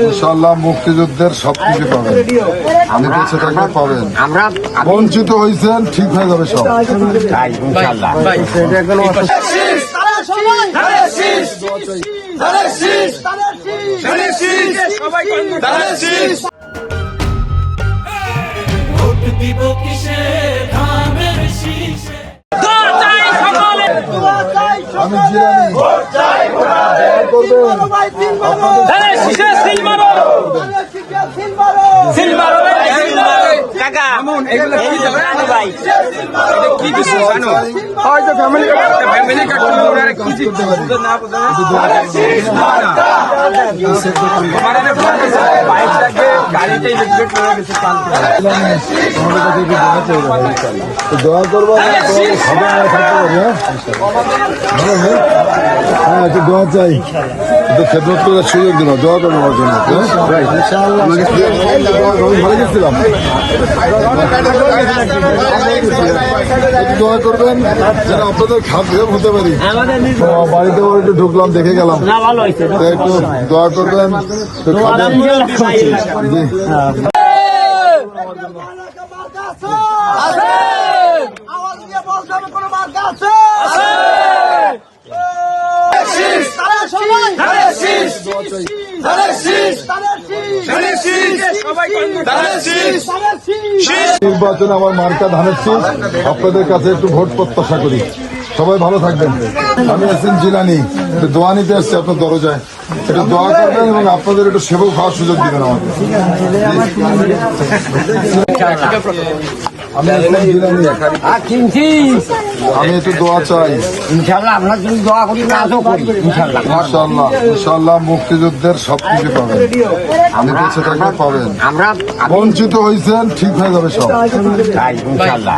ইনশাআল্লাহ মুক্তিযুদ্ধের সবকিছু পাবেন, আপনি বেঁচে থাকলে পাবেন। আমরা বঞ্চিত হয়েছেন, ঠিক হয়ে যাবে সব। ইনশাআল্লাহ দিব কিসে ধানের শীষে আমি জিরানি দোয়া করবো, হ্যাঁ একটু দোয়া চাই, একটু খেদমত করার সুযোগ দিল, দোয়া করবো আমার জন্য। ভালো গেছিলাম, দোয়া করবেন যেন আপনাদের খাদ্য হতে পারি। বাড়িতে একটু ঢুকলাম, দেখে গেলাম, একটু দোয়া করবেন। নির্বাচনে আমার মার্কা ধানের শীষ, আপনাদের কাছে একটু ভোট প্রত্যাশা করি। সবাই ভালো থাকবেন। আমি আছেন জিলানি, দোয়া নিতে আসছি আপনার দরজায়, একটু দোয়া করবেন এবং আপনাদের একটু সেবক হওয়ার সুযোগ দিবেন আমাকে। আমি আছেন জিলানি, আমি একটু দোয়া চাই। ইনশাআল্লাহ আমরা যদি দোয়া করি কাজও করি ইনশাআল্লাহ। ইনশাআল্লাহ ইনশাআল্লাহ মুক্তিযুদ্ধের সবকিছু পাবেন, আপনি বেঁচে থাকলে পাবেন। আমরা বঞ্চিত হয়েছেন, ঠিক হয়ে যাবে সব। ইনশাআল্লাহ